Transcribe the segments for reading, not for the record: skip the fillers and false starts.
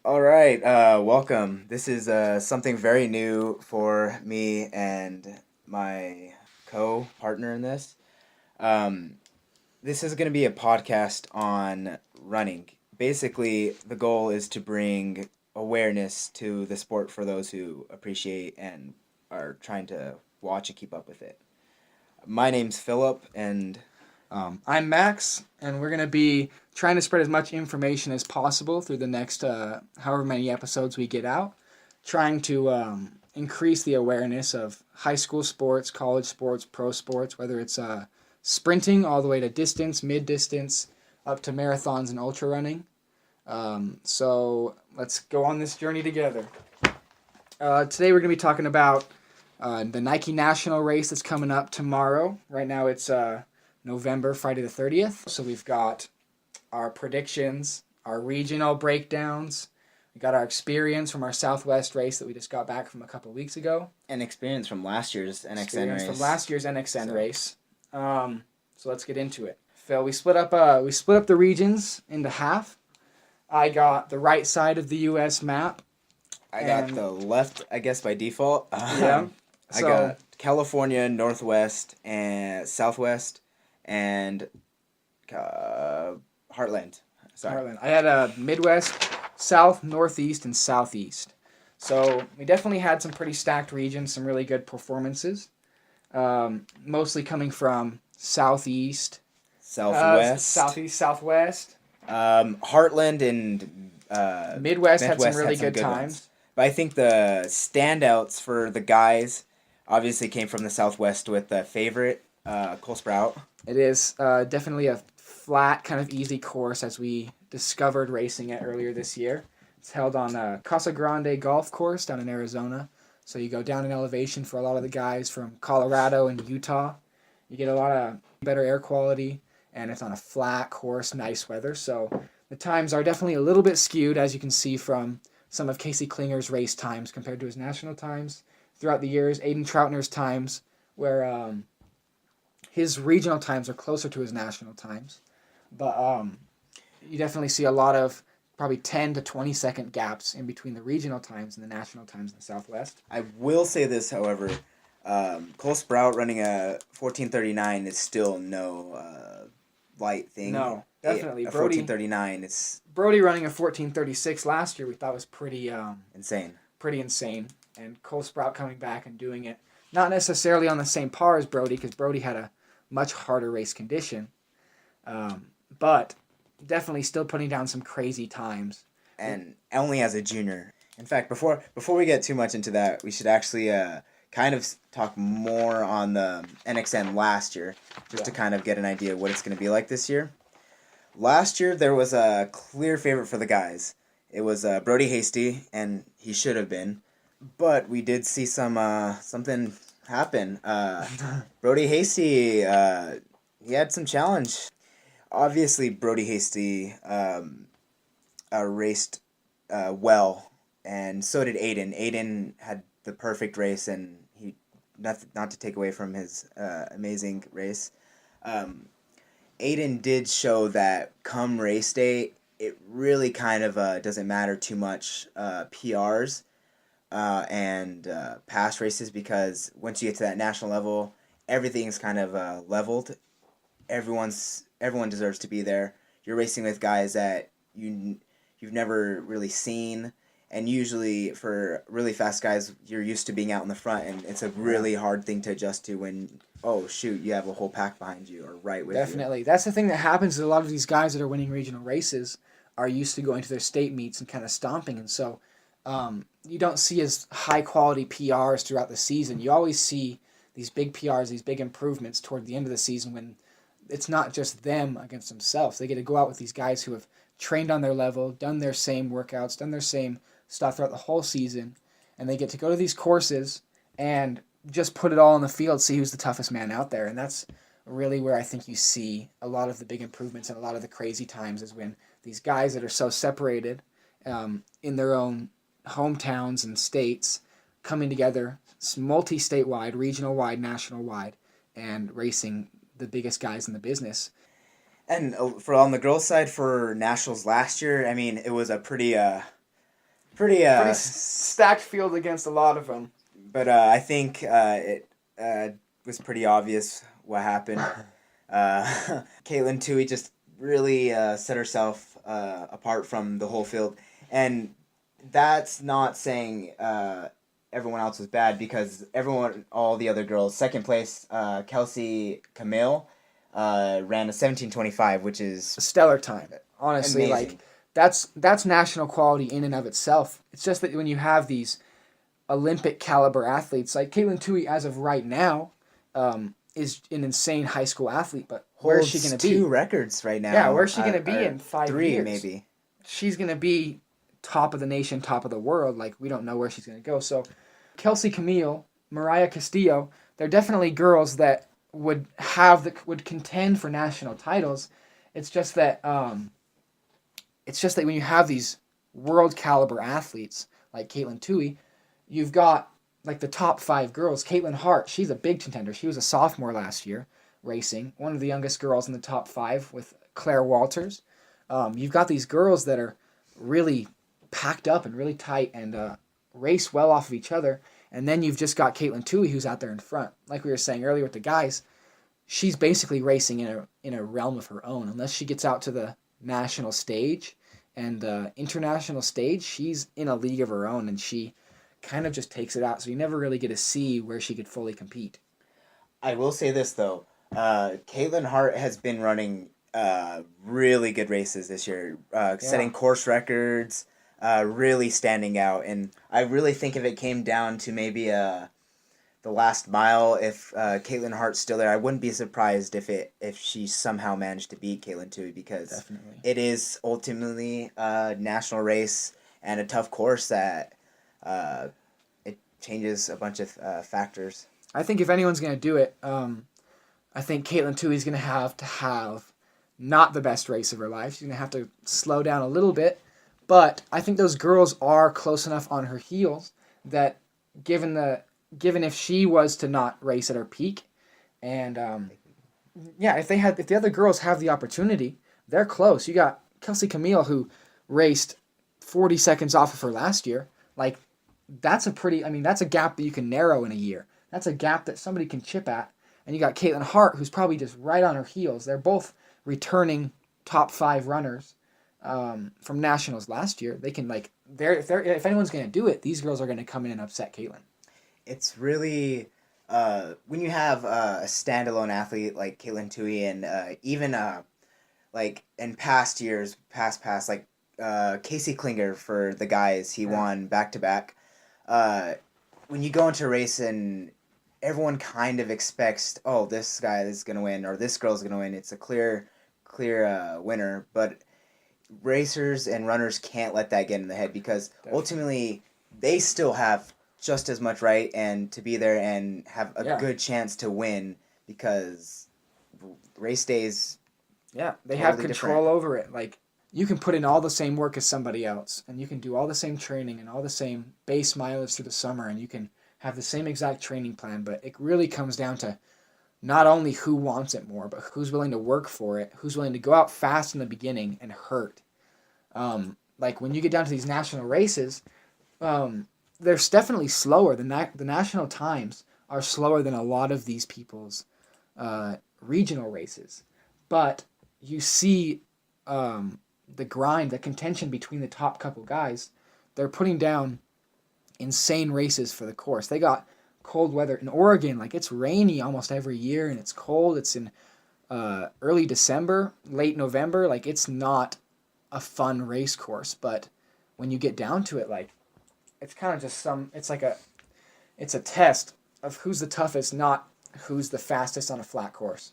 All right, welcome. This is something very new for me and my co-partner in this. Um, this is going to be a podcast on running. Basically, the goal is to bring awareness to the sport for those who appreciate and are trying to watch and keep up with it. My name's Philip, and I'm Max, and we're going to be trying to spread as much information as possible through the next however many episodes we get out, trying to increase the awareness of high school sports, college sports, pro sports, whether it's sprinting all the way to distance, mid-distance, up to marathons and ultra running. So let's go on this journey together. Today we're going to be talking about the Nike National race that's coming up tomorrow. Right now it's November, Friday the 30th. So we've got our predictions, our regional breakdowns. We got our experience from our Southwest race that we just got back from a couple weeks ago. an experience from last year's NXN race. From last year's NXN race. So let's get into it. Phil, we split up the regions into half. I got the right side of the U.S. map. I got the left, I guess, by default. Yeah. I got California, Northwest, and Southwest, and Heartland. Sorry. Heartland. I had a Midwest, South, Northeast, and Southeast. So we definitely had some pretty stacked regions, some really good performances. Mostly coming from Southeast. Southwest. Southeast, Southwest. Heartland and Midwest had some really good times. Ones. But I think the standouts for the guys obviously came from the Southwest with the favorite, Cole Sprout. It is definitely a flat, kind of easy course as we discovered racing it earlier this year. It's held on Casa Grande Golf Course down in Arizona. So you go down in elevation for a lot of the guys from Colorado and Utah. You get a lot of better air quality, and it's on a flat course, nice weather. So the times are definitely a little bit skewed, as you can see from some of Casey Klinger's race times compared to his national times throughout the years. Aiden Troutner's times, where his regional times are closer to his national times. But you definitely see a lot of probably 10 to 20 second gaps in between the regional times and the national times in the Southwest. I will say this, however, Cole Sprout running a 14:39 is still no light thing. No, definitely. A 14:39 is Brody running a 14:36 last year we thought was pretty insane. Pretty insane. And Cole Sprout coming back and doing it, not necessarily on the same par as Brody, because Brody had a much harder race condition, but definitely still putting down some crazy times. And only as a junior. In fact, before we get too much into that, we should actually kind of talk more on the NXN last year, just to kind of get an idea of what it's going to be like this year. Last year, there was a clear favorite for the guys. It was Brody Hasty, and he should have been. But we did see something happen. Brody Hasty, he had some challenge. Obviously, Brody Hasty raced well, and so did Aiden. Aiden had the perfect race, and he not to take away from his amazing race. Aiden did show that come race day, it really kind of doesn't matter too much PRs and past races, because once you get to that national level, everything's kind of leveled. Everyone deserves to be there. You're racing with guys that you've never really seen, and usually for really fast guys, you're used to being out in the front, and it's a really hard thing to adjust to when, oh shoot, you have a whole pack behind you or right with you. Definitely. That's the thing that happens is a lot of these guys that are winning regional races are used to going to their state meets and kind of stomping, and so you don't see as high quality PRs throughout the season. You always see these big PRs, these big improvements toward the end of the season when it's not just them against themselves. They get to go out with these guys who have trained on their level, done their same workouts, done their same stuff throughout the whole season, and they get to go to these courses and just put it all on the field, see who's the toughest man out there. And that's really where I think you see a lot of the big improvements and a lot of the crazy times, is when these guys that are so separated in their own hometowns and states coming together, multi-statewide, regional-wide, national-wide, and racing the biggest guys in the business. And for on the girls' side for nationals last year, I mean, it was a pretty pretty Pretty stacked field against a lot of them. But I think it was pretty obvious what happened. Caitlin Tui just really set herself apart from the whole field, and that's not saying everyone else was bad, because all the other girls, second place, Kelsey Camille, ran a 17:25, which is a stellar time. Honestly, amazing. like that's national quality in and of itself. It's just that when you have these Olympic caliber athletes, like Caitlin Tui, as of right now, is an insane high school athlete. But where's she going to be? 2 records right now. Yeah, where's she going to be in 5 3 years? Maybe. She's going to be top of the nation, top of the world. Like, we don't know where she's going to go. So, Kelsey Camille, Mariah Castillo, they're definitely girls that would contend for national titles. It's just that when you have these world caliber athletes like Caitlin Tui, you've got like the top 5 girls. Caitlin Hart, she's a big contender. She was a sophomore last year racing, one of the youngest girls in the top 5 with Claire Walters. You've got these girls that are really packed up and really tight and race well off of each other. And then you've just got Caitlin Tui, who's out there in front. Like we were saying earlier with the guys, she's basically racing in a realm of her own. Unless she gets out to the national stage and international stage, she's in a league of her own, and she kind of just takes it out. So you never really get to see where she could fully compete. I will say this, though. Caitlin Hart has been running really good races this year, setting course records, really standing out. And I really think if it came down to maybe the last mile, if Caitlin Hart's still there, I wouldn't be surprised if she somehow managed to beat Caitlin Tui, because Definitely. It is ultimately a national race and a tough course that it changes a bunch of factors. I think if anyone's going to do it, I think Caitlin Tui is going to have not the best race of her life. She's going to have to slow down a little bit. But I think those girls are close enough on her heels that given if she was to not race at her peak, and if the other girls have the opportunity, they're close. You got Kelsey Camille, who raced 40 seconds off of her last year. Like, that's a gap that you can narrow in a year. That's a gap that somebody can chip at. And you got Caitlin Hart, who's probably just right on her heels. They're both returning top 5 runners from nationals last year. They can if anyone's going to do it, these girls are going to come in and upset Caitlin. It's really when you have a standalone athlete like Caitlin Tui, and even like in past years, like Casey Klinger for the guys, he won back-to-back. When you go into a race and everyone kind of expects, oh, this guy is going to win, or this girl's going to win, it's a clear winner, but racers and runners can't let that get in the head, because ultimately they still have just as much right and to be there and have a good chance to win, because race days they have control over it. Like, you can put in all the same work as somebody else, and you can do all the same training and all the same base mileage through the summer, and you can have the same exact training plan, but it really comes down to not only who wants it more, but who's willing to work for it, who's willing to go out fast in the beginning and hurt. Like, when you get down to these national races, they're definitely slower. The national times are slower than a lot of these people's regional races. But you see the grind, the contention between the top couple guys. They're putting down insane races for the course. They got cold weather in Oregon. Like, it's rainy almost every year, and it's cold. It's in early December, late November. Like, it's not a fun race course. But when you get down to it, like, it's kind of just it's a test of who's the toughest, not who's the fastest on a flat course.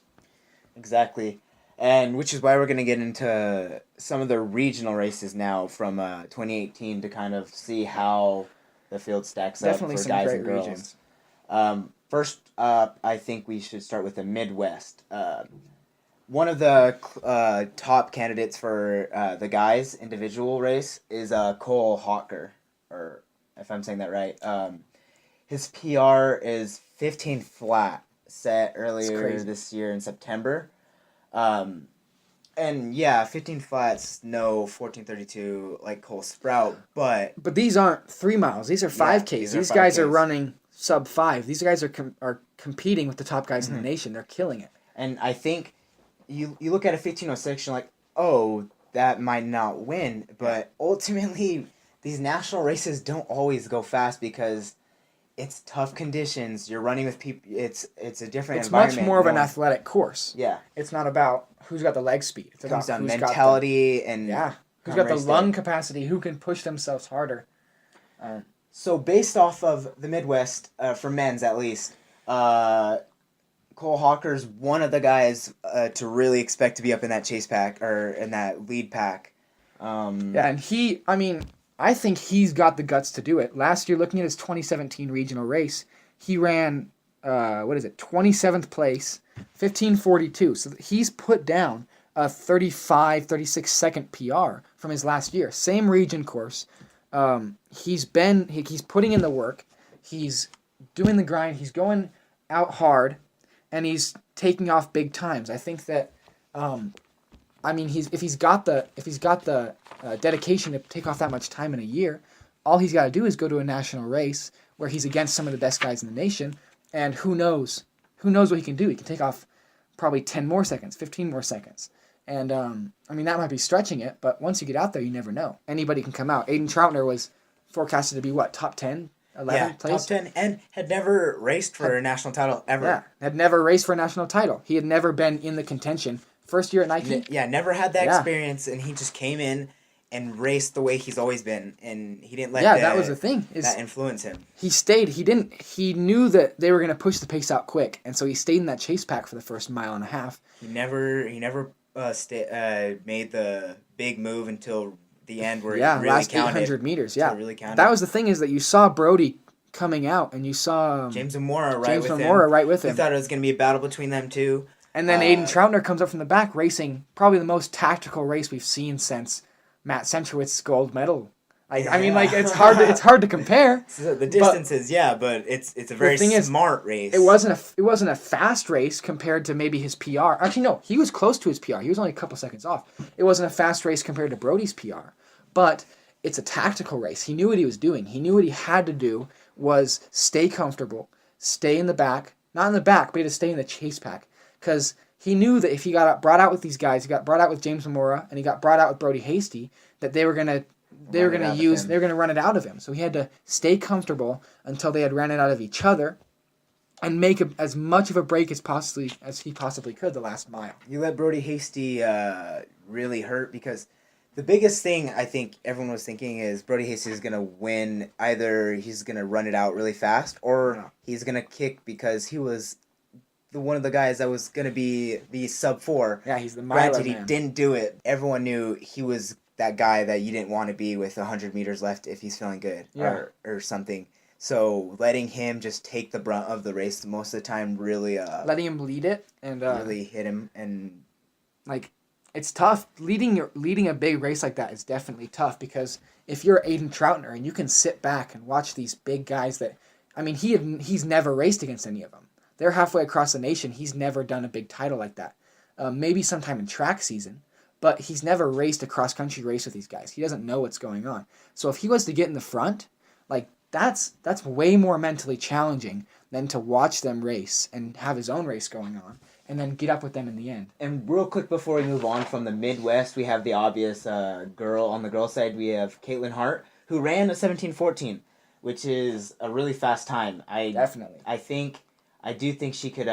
Exactly. And which is why we're going to get into some of the regional races now from 2018 to kind of see how the field stacks up for guys and girls. Regions. First up, I think we should start with the Midwest. One of the top candidates for the guys' individual race is Cole Hawker, or if I'm saying that right. His PR is 15 flat, set earlier this year in September. And yeah, 15 flats, no 1432 like Cole Sprout, but these aren't 3 miles. These are 5Ks. These guys are 5Ks. running sub 5. These guys are competing with the top guys in the nation. They're killing it. And I think you look at a 1506, you're like, oh, that might not win. But ultimately, these national races don't always go fast because it's tough conditions. You're running with people. It's a different environment. It's much more of an athletic course. Yeah. It's not about who's got the leg speed. It's It comes about down who's mentality got and who's got the lung capacity, who can push themselves harder. So based off of the Midwest, for men's at least, Cole Hawker's one of the guys to really expect to be up in that chase pack or in that lead pack. And I think he's got the guts to do it. Last year, looking at his 2017 regional race, he ran, 27th place, 15:42. So he's put down a 36 second PR from his last year. Same region course. He's putting in the work. He's doing the grind. He's going out hard, and he's taking off big times. I think that, if he's got the dedication to take off that much time in a year, all he's got to do is go to a national race where he's against some of the best guys in the nation, and who knows what he can do. He can take off probably 10 more seconds, 15 more seconds. And, that might be stretching it, but once you get out there, you never know. Anybody can come out. Aiden Troutner was forecasted to be, top 10, 11 place? Top 10, and had never raced for a national title ever. Yeah, had never raced for a national title. He had never been in the contention. First year at Nike? Never had that experience, and he just came in and raced the way he's always been, and he didn't let that was the thing. That influence him. He stayed. He knew that they were going to push the pace out quick, and so he stayed in that chase pack for the first mile and a half. He never made the big move until the end where it really last counted. 800 meters. Yeah, really counted. That was the thing, is that you saw Brody coming out, and you saw James Zamora right with him. We thought it was going to be a battle between them two. And then Aiden Troutner comes up from the back, racing probably the most tactical race we've seen since Matt Centrowitz's gold medal. It's hard to compare. So the distances, but it's a very smart race. It wasn't a fast race compared to maybe his PR. Actually, no, he was close to his PR. He was only a couple seconds off. It wasn't a fast race compared to Brody's PR, but it's a tactical race. He knew what he was doing. He knew what he had to do was stay comfortable, stay in the back, not in the back, but he had to stay in the chase pack. Because he knew that if he got brought out with these guys, he got brought out with James Zamora, and he got brought out with Brody Hasty, that they were gonna run it out of him. So he had to stay comfortable until they had ran it out of each other, and make as much of a break as he possibly could the last mile. You let Brody Hasty really hurt, because the biggest thing I think everyone was thinking is Brody Hasty is gonna win. Either he's gonna run it out really fast, or he's gonna kick, because he was one of the guys that was going to be the sub 4. Yeah, he's the miler. Granted, he didn't do it. Everyone knew he was that guy that you didn't want to be with 100 meters left if he's feeling good or something. So letting him just take the brunt of the race most of the time really... letting him lead it and... really hit him, and... It's tough. Leading a big race like that is definitely tough, because if you're Aiden Troutner and you can sit back and watch these big guys that... he's never raced against any of them. They're halfway across the nation. He's never done a big title like that. Maybe sometime in track season, but he's never raced a cross-country race with these guys. He doesn't know what's going on. So if he was to get in the front, that's way more mentally challenging than to watch them race and have his own race going on and then get up with them in the end. And real quick before we move on from the Midwest, we have the obvious girl. On the girl side, we have Caitlin Hart, who ran a 17:14, which is a really fast time. Definitely. I do think she could,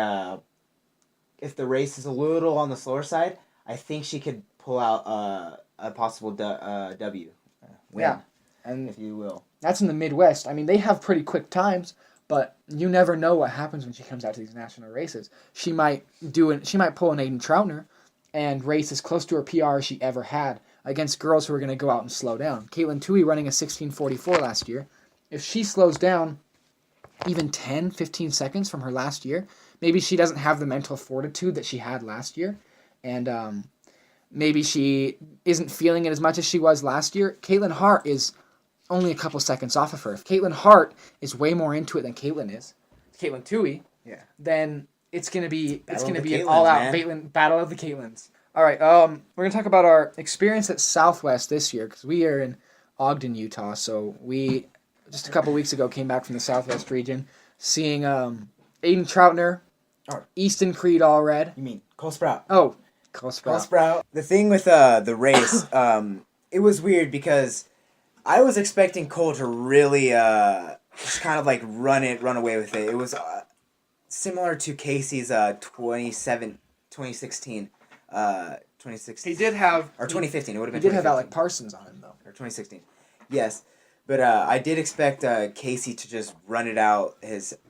if the race is a little on the slower side, I think she could pull out a possible W. Win, and if you will. That's in the Midwest. They have pretty quick times, but you never know what happens when she comes out to these national races. She might pull an Aiden Troutner and race as close to her PR as she ever had against girls who are going to go out and slow down. Caitlin Toohey running a 16:44 last year. If she slows down even 10, 15 seconds from her last year, maybe she doesn't have the mental fortitude that she had last year, and maybe she isn't feeling it as much as she was last year. Caitlin Hart is only a couple seconds off of her. If Caitlin Hart is way more into it than Caitlin Toohey, then it's gonna be an all-out battle of the Caitlins. All right. We're gonna talk about our experience at Southwest this year because we are in Ogden, Utah. So we just a couple weeks ago came back from the Southwest region, seeing Aiden Troutner, Easton Creed Allred. You mean Cole Sprout? Oh, Cole Sprout. Cole Sprout. The thing with the race, it was weird because I was expecting Cole to really just kind of like run away with it. It was similar to Casey's 2016. 2016. He did have or 2015. It would have been. He did have Alec Parsons on him though. Or 2016. Yes. But I did expect Casey to just run it out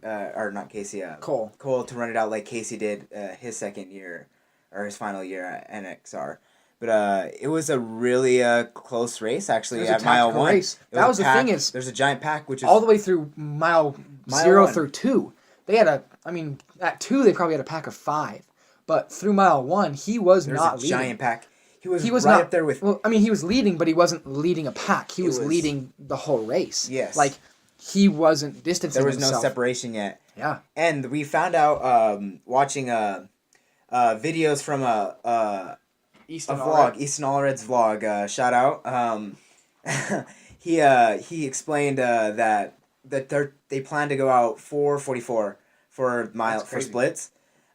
or not Casey, Cole to run it out like Casey did his second year, or his final year at NXR. But it was a really close race, actually, at mile 1. Race. That was the thing is... There's a giant pack, which is... all the way through mile 0 1. through 2. They had at 2 they probably had a pack of 5. But through mile 1, he was not leading. There's a giant pack. He was right not, up there with... Well, he was leading, but he wasn't leading a pack. He was leading the whole race. Yes. Like, he wasn't distancing himself. himself. No separation yet. Yeah. And we found out, watching videos from Easton Allred's vlog, shout out. He explained that they plan to go out 4:44 for splits,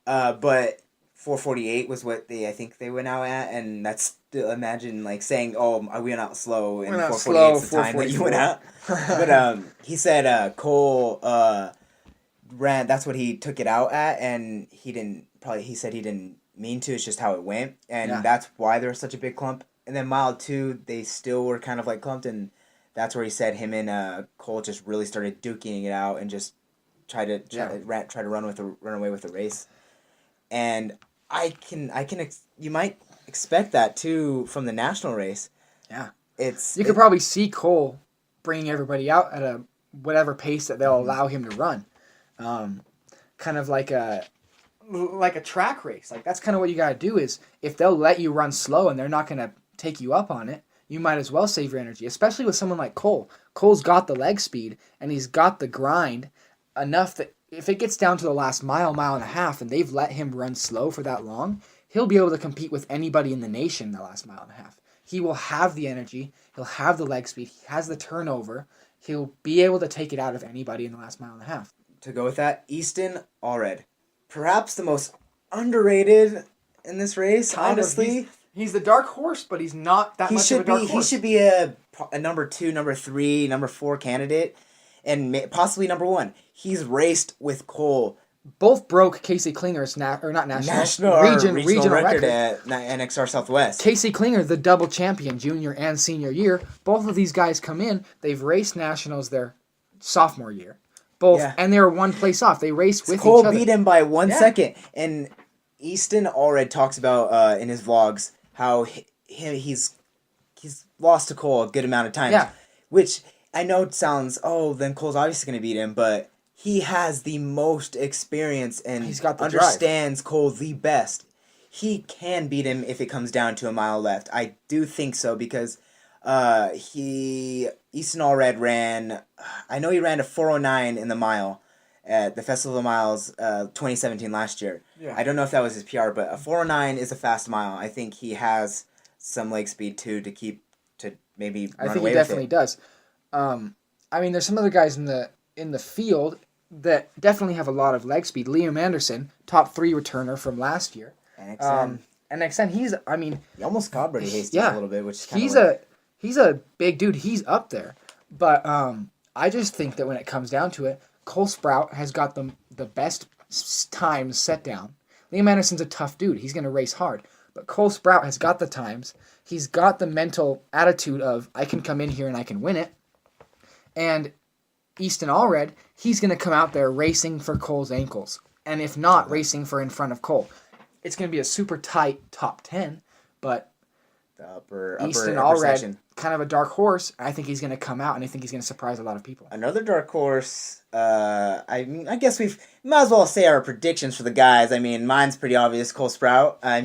but 4:48 was what I think they went out at, and that's still, imagine like saying, "Oh, we went out slow," and 4:48 is the time that you went out. But he said Cole ran. That's what he took it out at, and he said he didn't mean to. It's just how it went, and that's why there was such a big clump. And then mile 2, they still were kind of like clumped, and that's where he said him and Cole just really started duking it out and just try to run away with the race. And you might expect that too from the national race. Yeah, you could probably see Cole bringing everybody out at a whatever pace that they'll allow him to run, kind of like a track race. Like that's kind of what you gotta do is if they'll let you run slow and they're not gonna take you up on it, you might as well save your energy, especially with someone like Cole. Cole's got the leg speed and he's got the grind enough that if it gets down to the last mile and a half and they've let him run slow for that long, he'll be able to compete with anybody in the nation in the last mile and a half. He will have the energy, he'll have the leg speed, he has the turnover, he'll be able to take it out of anybody in the last mile and a half. To go with that, Easton Allred. Perhaps the most underrated in this race, honestly. He's the dark horse, but he's not that much of a dark horse. He should be a number 2, number 3, number 4 candidate, and possibly number 1. He's raced with Cole. Both broke Casey Klinger's regional record at NXR Southwest. Casey Klinger, the double champion, junior and senior year. Both of these guys come in. They've raced nationals their sophomore year. And they were one place off. They raced with Cole each other. beat him by 1 second. And Easton Allred talks about in his vlogs how he's lost to Cole a good amount of times. Yeah. Which I know it sounds, then Cole's obviously going to beat him, but he has the most experience and he's got the understands drive. Cole the best. He can beat him if it comes down to a mile left. I do think so because Easton Allred ran, I know he ran a 4:09 in the mile at the Festival of the Miles 2017 last year. Yeah. I don't know if that was his PR, but a 4:09 is a fast mile. I think he has some leg speed too to maybe run away with it. I think he definitely does. There's some other guys in the field that definitely have a lot of leg speed. Liam Anderson, top 3 returner from last year. NXN, he almost caught Brady Hastings a little bit, which is kind of he's a big dude. He's up there. But I just think that when it comes down to it, Cole Sprout has got the best times set down. Liam Anderson's a tough dude. He's going to race hard. But Cole Sprout has got the times. He's got the mental attitude of, I can come in here and I can win it. And Easton Allred, he's going to come out there racing for Cole's ankles. And if not, racing for in front of Cole. It's going to be a super tight top 10, but the upper Allred, section. Kind of a dark horse. I think he's going to come out, and I think he's going to surprise a lot of people. Another dark horse, I guess we might as well say our predictions for the guys. Mine's pretty obvious, Cole Sprout. I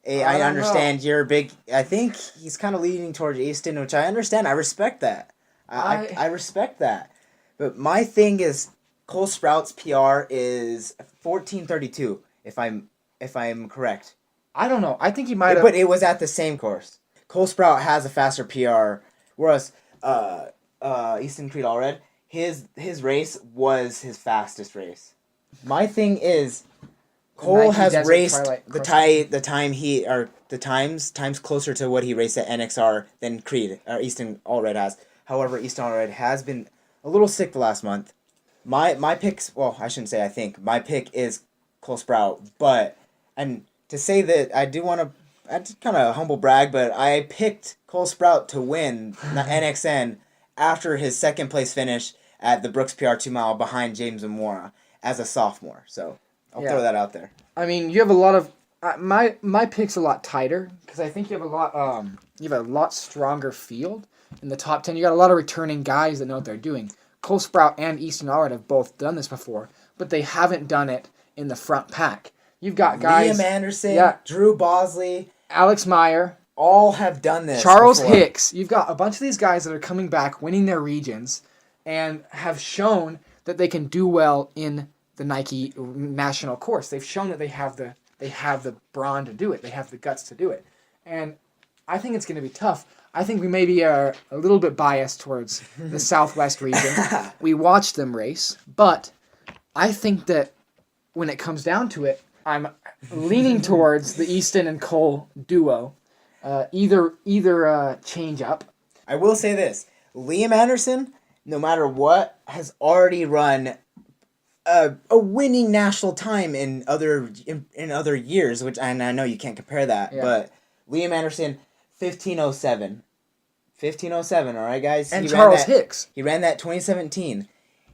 understand you're big. I think he's kind of leaning towards Easton, which I understand. I respect that. I respect that. But my thing is Cole Sprout's PR is 14:32, if I'm correct. I don't know. I think he might have. But it was at the same course. Cole Sprout has a faster PR, whereas Easton Creed Allred, his race was his fastest race. My thing is, Cole Nike has Desert raced Twilight the times closer to what he raced at NXR than Creed or Easton Allred has. However, Easton Allred has been a little sick the last month. My picks, well, I shouldn't say I think. My pick is Cole Sprout, and to say that I kind of humble brag, but I picked Cole Sprout to win NXN after his second place finish at the Brooks PR 2 mile behind James Zamora as a sophomore. So I'll throw that out there. I mean, you have a lot of my pick's a lot tighter because I think you have a lot stronger field in the top 10. You got a lot of returning guys that know what they're doing. Cole Sprout and Easton Allred have both done this before, but they haven't done it in the front pack. You've got guys... Liam Anderson, Drew Bosley, Alex Meyer. All have done this Charles before. Hicks. You've got a bunch of these guys that are coming back, winning their regions, and have shown that they can do well in the Nike national course. They've shown that they have the brawn to do it. They have the guts to do it. And I think it's going to be tough. I think we maybe are a little bit biased towards the Southwest region. We watched them race, but I think that when it comes down to it, I'm leaning towards the Easton and Cole duo. Either change up. I will say this: Liam Anderson, no matter what, has already run a winning national time in other years. Which and I know you can't compare that, but Liam Anderson, 15:07. 15:07, all right, guys. And Charles Hicks. He ran that 2017.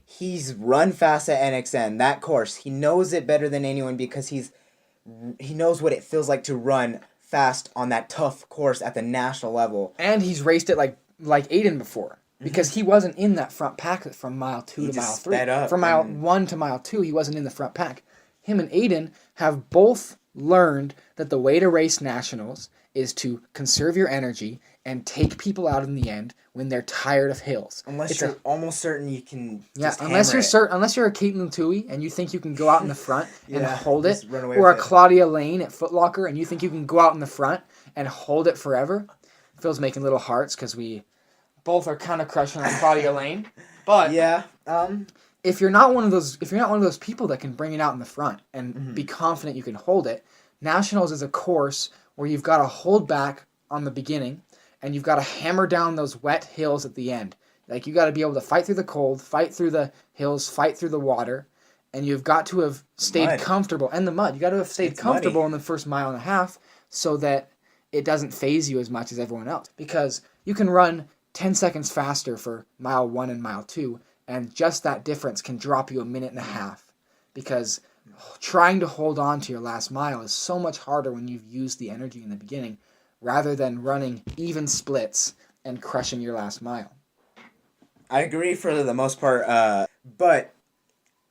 He's run fast at NXN. That course, he knows it better than anyone because he knows what it feels like to run fast on that tough course at the national level. And he's raced it like Aiden before because he wasn't in that front pack from mile 2 to mile 3. From mile 1 to mile 2, he wasn't in the front pack. Him and Aiden have both learned that the way to race nationals is to conserve your energy and take people out in the end when they're tired of hills. Unless you're almost certain you can unless you're a Caitlin Tui and you think you can go out in the front and hold it, or a it. Claudia Lane at Foot Locker and you think you can go out in the front and hold it forever. Phil's making little hearts because we both are kind of crushing on Claudia Lane. But if you're not one of those people that can bring it out in the front and be confident you can hold it, Nationals is a course where you've got to hold back on the beginning and you've got to hammer down those wet hills at the end. Like, you got to be able to fight through the cold, fight through the hills, fight through the water, and you've got to have stayed comfortable. And the mud. You got to have stayed comfortable in the first mile and a half so that it doesn't phase you as much as everyone else. Because you can run 10 seconds faster for mile 1 and mile 2, and just that difference can drop you a minute and a half. Because trying to hold on to your last mile is so much harder when you've used the energy in the beginning rather than running even splits and crushing your last mile. I agree for the most part, but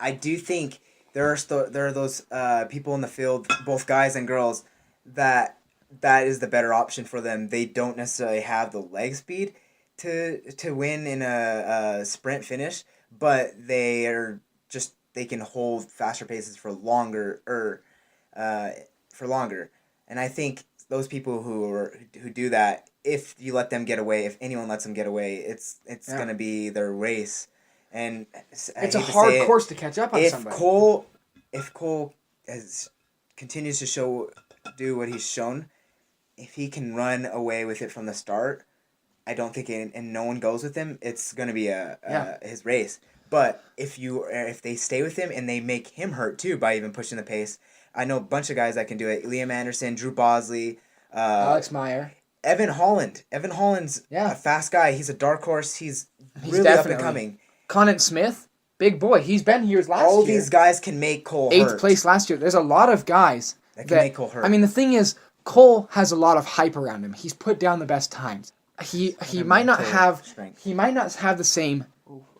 I do think there are those people in the field, both guys and girls, that is the better option for them. They don't necessarily have the leg speed to win in a sprint finish, but they can hold faster paces for longer. And I think those people who do that, if you let them get away, if anyone lets them get away, it's gonna be their race. And it's a hard course to catch up on somebody. If Cole continues to do what he's shown, if he can run away with it from the start, I don't think and no one goes with him, it's gonna be his race. But if they stay with him and they make him hurt too by even pushing the pace, I know a bunch of guys that can do it. Liam Anderson, Drew Bosley, Alex Meyer, Evan Holland. Evan Holland's a fast guy. He's a dark horse. He's really up and coming. Conant Smith, big boy. He's been here last year. All these guys can make Cole hurt. 8th place last year. There's a lot of guys that can make Cole hurt. I mean, the thing is, Cole has a lot of hype around him. He's put down the best times. He might not have the same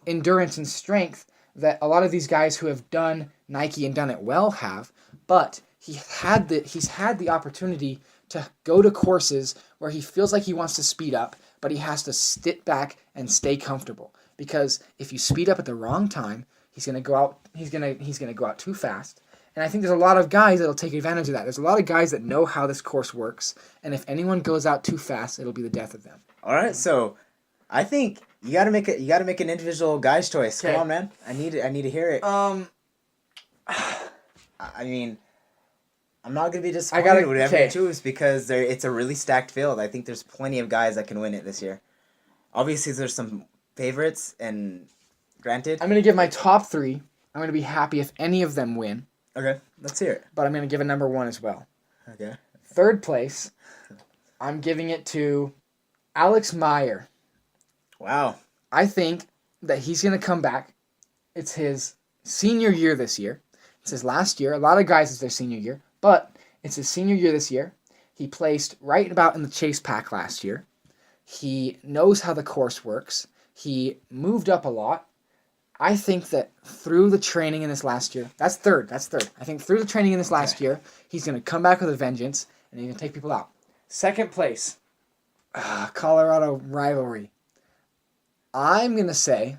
endurance and strength that a lot of these guys who have done Nike and done it well have, but he's had the opportunity to go to courses where he feels like he wants to speed up, but he has to sit back and stay comfortable. Because if you speed up at the wrong time, he's gonna go out too fast, And I think there's a lot of guys that'll take advantage of that. There's a lot of guys that know how this course works, and if anyone goes out too fast, it'll be the death of them. All right, so I think you got to make an individual guy's choice. Okay. Come on, man. I need to hear it. I mean, I'm not gonna be disappointed with whatever you choose because it's a really stacked field. I think there's plenty of guys that can win it this year. Obviously, there's some favorites, and granted, I'm gonna give my top 3. I'm gonna be happy if any of them win. Okay, let's hear it. But I'm gonna give a number 1 as well. Okay. 3rd place, I'm giving it to Alex Meyer. Wow. I think that he's going to come back. It's his senior year this year. It's his last year. A lot of guys, it's their senior year. But it's his senior year this year. He placed right about in the chase pack last year. He knows how the course works. He moved up a lot. I think that through the training in this last year, that's third. I think through the training in this last year, he's going to come back with a vengeance, and he's going to take people out. 2nd place, Colorado rivalry. I'm going to say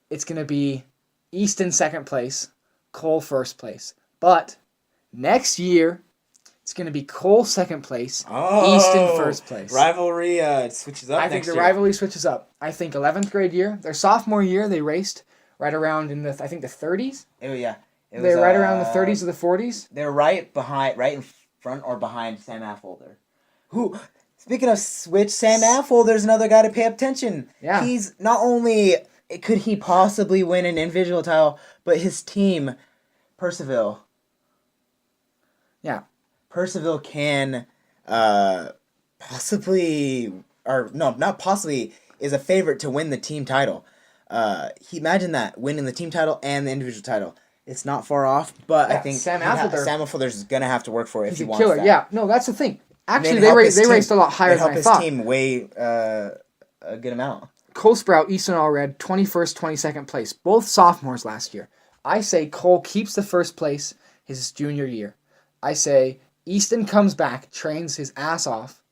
it's going to be Easton 2nd place, Cole 1st place. But next year, it's going to be Cole 2nd place, Easton 1st place. Rivalry switches up. I think the rivalry switches up. I think 11th grade year, their sophomore year, they raced right around in the 30s. Oh yeah, They're right around the 30s or the 40s. They're right in front or behind Sam Affolter. Who, speaking of switch, Sam Affolter's another guy to pay attention. Yeah, he's not only could he possibly win an individual title, but his team, Percival. Yeah. Percival can possibly, or no, not possibly, is a favorite to win the team title. Imagine that, winning the team title and the individual title. It's not far off, but I think Sam Affolter's going to have to work for it if he wants that. Yeah, no, that's the thing. Actually, they raced a lot higher than I thought. Help his team weigh a good amount. Cole Sprout, Easton Allred, 21st, 22nd place. Both sophomores last year. I say Cole keeps the 1st place his junior year. I say Easton comes back, trains his ass off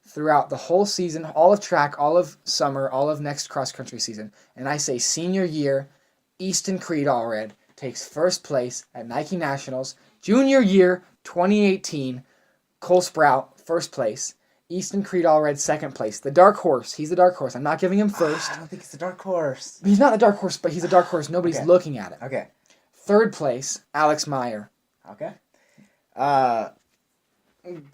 throughout the whole season, all of track, all of summer, all of next cross-country season. And I say senior year, Easton Creed Allred takes 1st place at Nike Nationals. Junior year, 2018, Cole Sprout, 1st place. Easton Creed Allred, 2nd place. The dark horse. He's the dark horse. I'm not giving him 1st. I don't think it's the dark horse. He's not the dark horse, but he's a dark horse. Nobody's looking at it. Okay. 3rd place, Alex Meyer. Okay.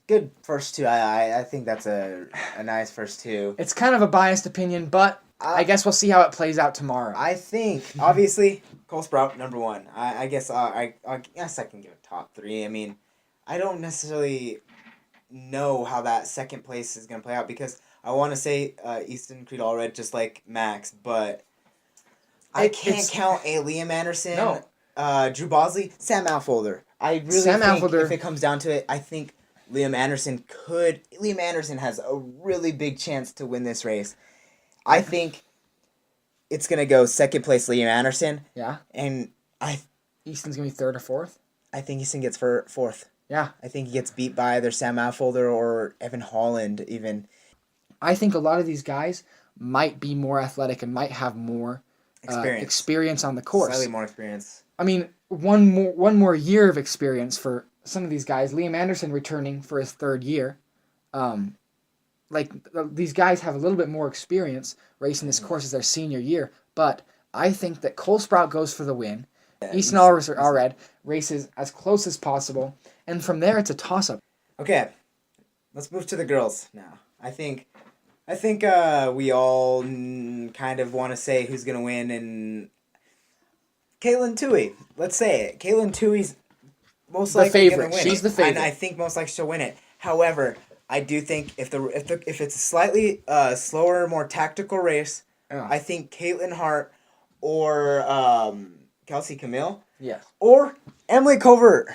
Good first 2. I think that's a nice first 2. It's kind of a biased opinion, but I guess we'll see how it plays out tomorrow. I think, obviously, Cole Sprout, number 1. I guess I can give it top 3. I mean, I don't necessarily know how that 2nd place is going to play out because I want to say Easton Creed Allred just like Max, but I can't count a Liam Anderson, Drew Bosley, Sam Affolter. I really think if it comes down to it, I think Liam Anderson has a really big chance to win this race. I think it's going to go 2nd place Liam Anderson. Yeah. And Easton's going to be 3rd or 4th? I think Easton gets 4th. Yeah. I think he gets beat by either Sam Affolter or Evan Holland even. I think a lot of these guys might be more athletic and might have more experience on the course. Slightly more experience. I mean, one more year of experience for some of these guys. Liam Anderson returning for his 3rd year. These guys have a little bit more experience racing this course as their senior year. But I think that Cole Sprout goes for the win. Easton Allred races as close as possible. And from there, it's a toss-up. Okay, let's move to the girls now. I think we all kind of want to say who's going to win, and Caitlin Toohey. Let's say it. Caitlin Toohey's most likely going to win. She's the favorite. And I think most likely she'll win it. However, I do think if it's a slightly slower, more tactical race, I think Caitlin Hart or Kelsey Camille, or Emily Covert.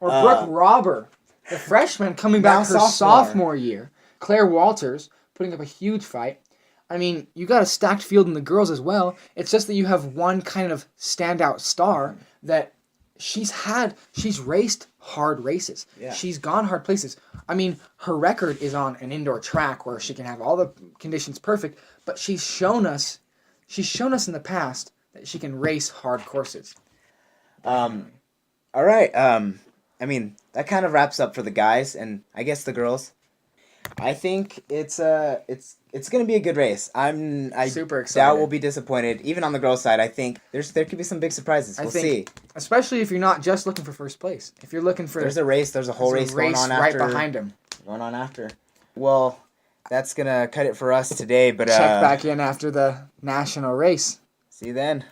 Or Brooke Robber, the freshman coming back her sophomore year. Claire Walters putting up a huge fight. I mean, you got a stacked field in the girls as well. It's just that you have one kind of standout star that she's raced hard races. Yeah. She's gone hard places. I mean, her record is on an indoor track where she can have all the conditions perfect, but she's shown us in the past that she can race hard courses. All right. I mean, that kind of wraps up for the guys, and I guess the girls. I think it's gonna be a good race. I Super doubt excited. we'll be disappointed. Even on the girls' side, I think there could be some big surprises. I We'll think, see. especially if you're not just looking for first place. If you're looking for There's a race. There's a whole race going on right after. behind him. Going on after. Well, that's gonna cut it for us today. But Check back in after the national race. see you then.